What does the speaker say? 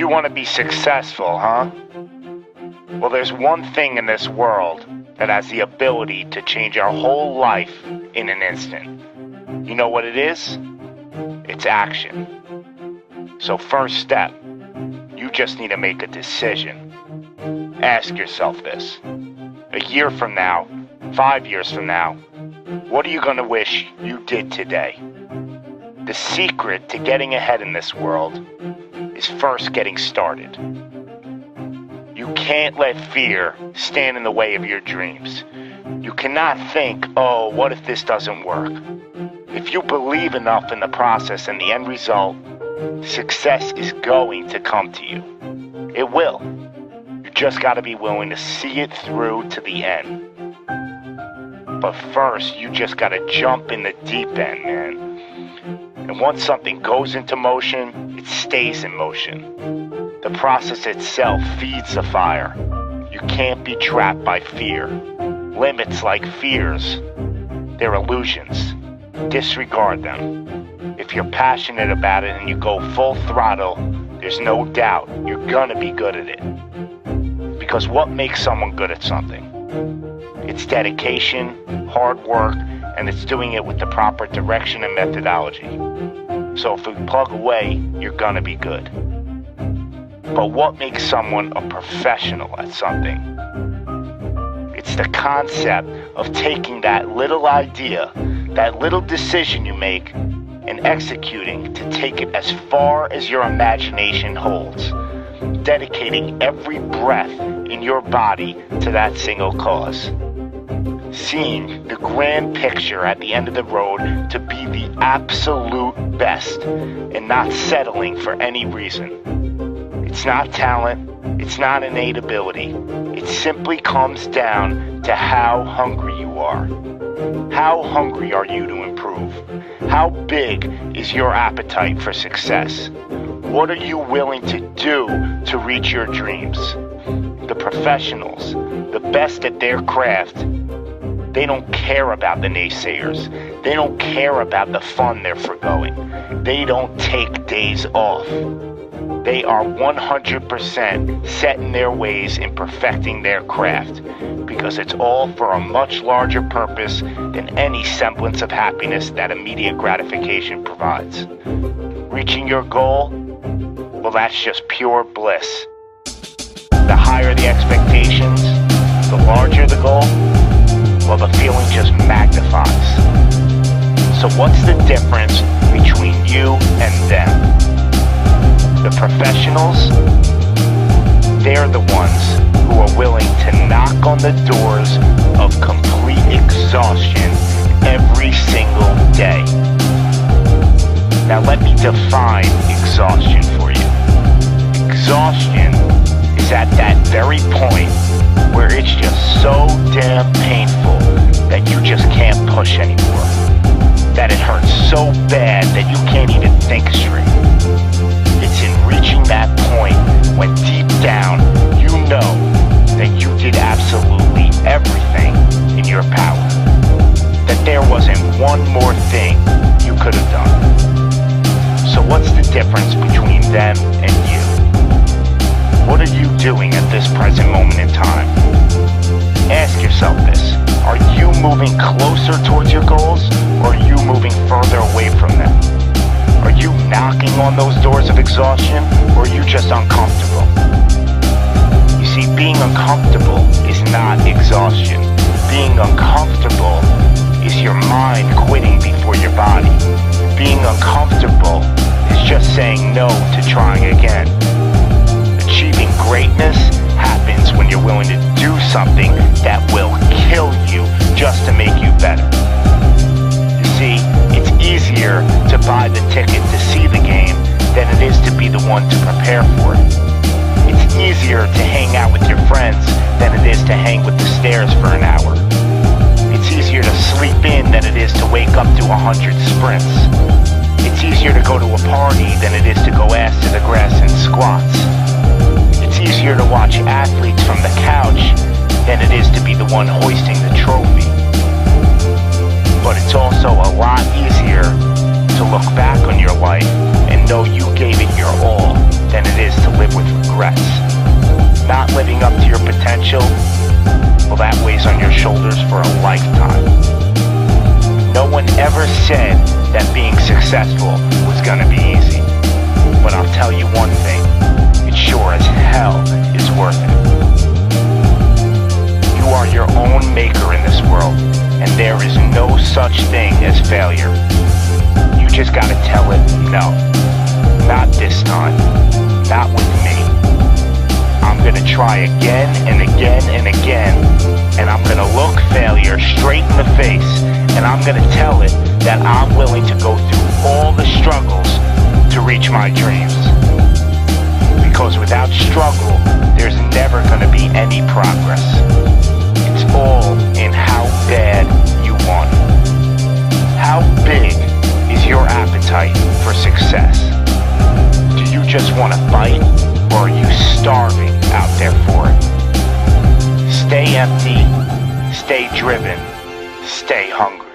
You want to be successful, huh? Well, there's one thing in this world that has the ability to change our whole life in an instant. You know what it is? It's action. So first step, you just need to make a decision. Ask yourself this. A year from now, 5 years from now, what are you going to wish you did today? The secret to getting ahead in this world is first getting started. You can't let fear stand in the way of your dreams. You cannot think, oh, what if this doesn't work? If you believe enough in the process and the end result, success is going to come to you. It will. You just got to be willing to see it through to the end. But first, you just got to jump in the deep end, man. And once something goes into motion, it stays in motion. The process itself feeds the fire. You can't be trapped by fear. Limits like fears, they're illusions. Disregard them. If you're passionate about it and you go full throttle, there's no doubt you're gonna be good at it. Because what makes someone good at something? It's dedication, hard work, and it's doing it with the proper direction and methodology. So if we plug away, you're gonna be good. But what makes someone a professional at something? It's the concept of taking that little idea, that little decision you make, and executing to take it as far as your imagination holds, dedicating every breath in your body to that single cause. Seeing the grand picture at the end of the road to be the absolute best and not settling for any reason. It's not talent, it's not innate ability. It simply comes down to how hungry you are. How hungry are you to improve? How big is your appetite for success? What are you willing to do to reach your dreams? The professionals, the best at their craft, they don't care about the naysayers. They don't care about the fun they're forgoing. They don't take days off. They are 100% set in their ways in perfecting their craft because it's all for a much larger purpose than any semblance of happiness that immediate gratification provides. Reaching your goal? Well, that's just pure bliss. The higher the expectations, the larger the goal, well, the feeling just magnifies. So what's the difference between you and them? The professionals, they're the ones who are willing to knock on the doors of complete exhaustion every single day. Now let me define exhaustion for you. Exhaustion is at that very point where it's just so damn painful that you just can't push anymore. That it hurts so bad that you can't even think straight. It's in reaching that point when deep down you know that you did absolutely everything in your power. That there wasn't one more thing you could have done. So what's the difference between them and you? What are you doing at this present moment in time? Ask yourself this. Are you moving closer towards your goals, or are you moving further away from them? Are you knocking on those doors of exhaustion, or are you just uncomfortable? You see, being uncomfortable is not exhaustion. Being uncomfortable is your mind quitting before your body. Being uncomfortable is just saying no to trying again. Achieving greatness happens when you're willing to do something that will kill you just to make you better. You see, it's easier to buy the ticket to see the game than it is to be the one to prepare for it. It's easier to hang out with your friends than it is to hang with the stairs for an hour. It's easier to sleep in than it is to wake up to 100 sprints. It's easier to go to a party than it is to go ass to the grass and squats. It's easier to watch athletes from the couch than it is to be the one hoisting the trophy. But it's also a lot easier to to look back on your life and know you gave it your all than it is to live with regrets. Not living up to your potential, well, that weighs on your shoulders for a lifetime. No one ever said that being successful was gonna be easy. But I'll tell you one thing, it sure as hell is worth it. You are your own maker in this world, and there is no such thing as failure. You just gotta tell it, no, not this time, not with me. I'm gonna try again and again and again, and I'm gonna look failure straight in the face, and I'm gonna tell it that I'm willing to go through all the struggles to reach my dreams. Because without struggle, there's never gonna be any progress. It's all in how bad you want it. How big is your appetite for success? Do you just want to fight, or are you starving out there for it? Stay empty, stay driven, stay hungry.